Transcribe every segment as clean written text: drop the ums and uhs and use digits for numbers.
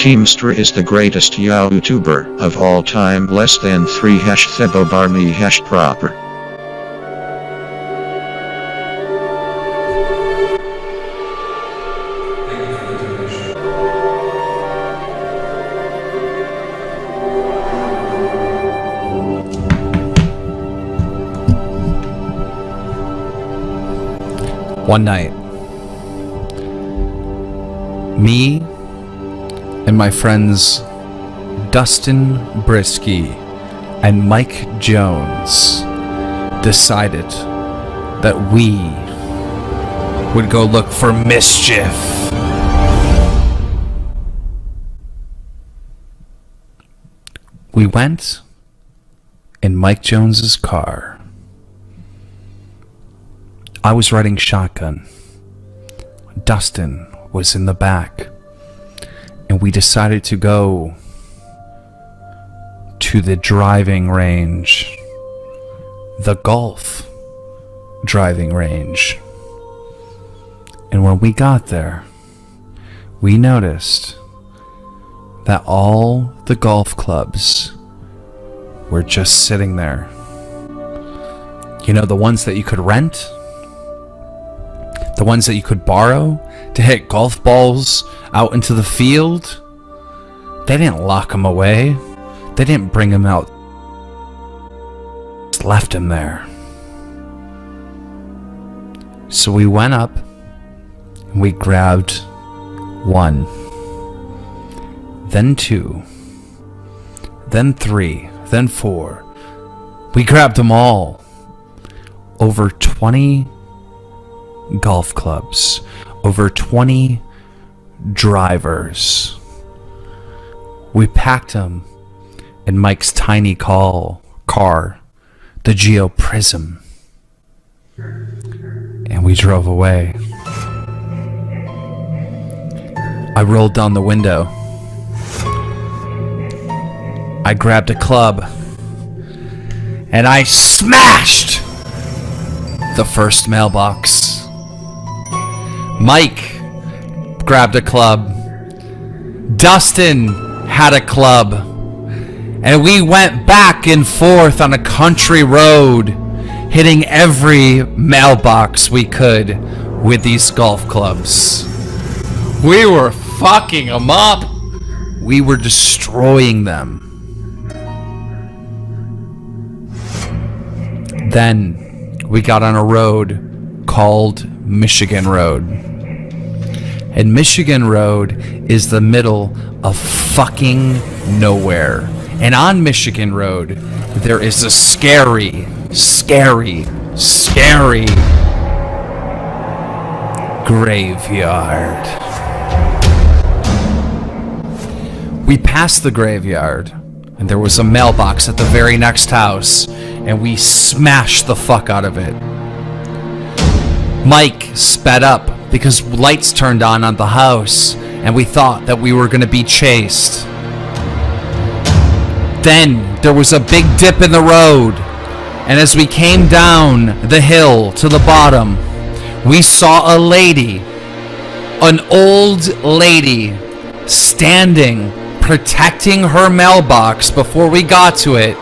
Keemstar is the greatest YouTuber of all time. Less than 3 #Thebo Barney #proper. One night, me and my friends Dustin Brisky and Mike Jones decided that we would go look for mischief. We went in Mike Jones's car. I was riding shotgun. Dustin was in the back. And we decided to go to the driving range. The golf driving range. And when we got there, we noticed that all the golf clubs were just sitting there. You know, the ones that you could rent? The ones that you could borrow to hit golf balls out into the field? They didn't lock them away. They didn't bring them out. Just left them there. So we went up and we grabbed one, then two, then three, then four. We grabbed them all. Over 20 golf clubs, over 20 drivers. We packed them in Mike's tiny car, the Geo Prism, and we drove away. I rolled down the window. I grabbed a club and I smashed the first mailbox. Mike grabbed a club. Dustin had a club. And we went back and forth on a country road, hitting every mailbox we could with these golf clubs. We were fucking them up. We were destroying them. Then we got on a road called Michigan Road. And Michigan Road is the middle of fucking nowhere. And on Michigan Road, there is a scary graveyard. We passed the graveyard, and there was a mailbox at the very next house, and we smashed the fuck out of it. Mike sped up because lights turned on the house, and we thought that we were going to be chased. Then there was a big dip in the road, and as we came down the hill to the bottom, we saw a lady, an old lady, standing, protecting her mailbox before we got to it,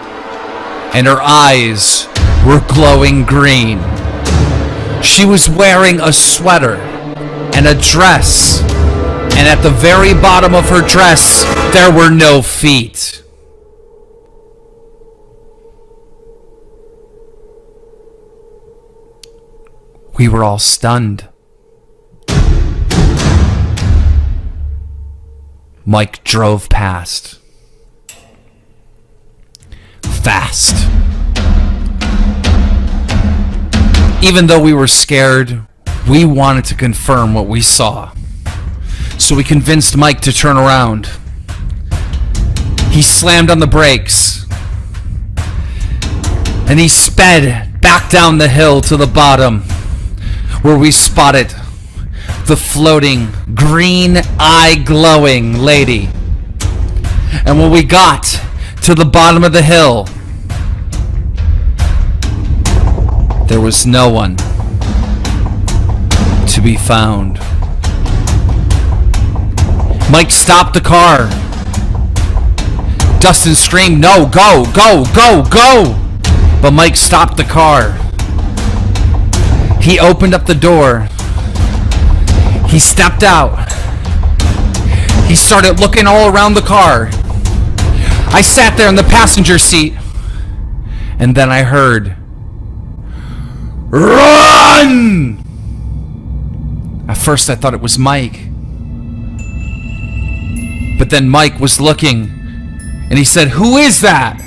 and her eyes were glowing green. She was wearing a sweater and a dress, and at the very bottom of her dress, there were no feet. We were all stunned. Mike drove past. Fast. Even though we were scared, we wanted to confirm what we saw. So we convinced Mike to turn around. He slammed on the brakes. And he sped back down the hill to the bottom, where we spotted the floating, green eye glowing lady. And when we got to the bottom of the hill, there was no one to be found. Mike stopped the car. Dustin screamed, "No, go, go, go, go!" But Mike stopped the car. He opened up the door. He stepped out. He started looking all around the car. I sat there in the passenger seat. And then I heard, "Run!" At first I thought it was Mike. But then Mike was looking, and he said, "Who is that?"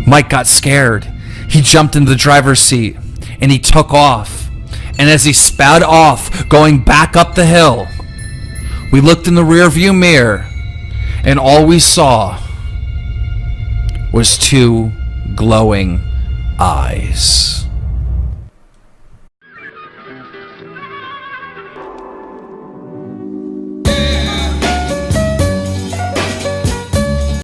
Mike got scared. He jumped into the driver's seat, and he took off. And as he sped off, going back up the hill, we looked in the rearview mirror, and all we saw was two glowing eyes.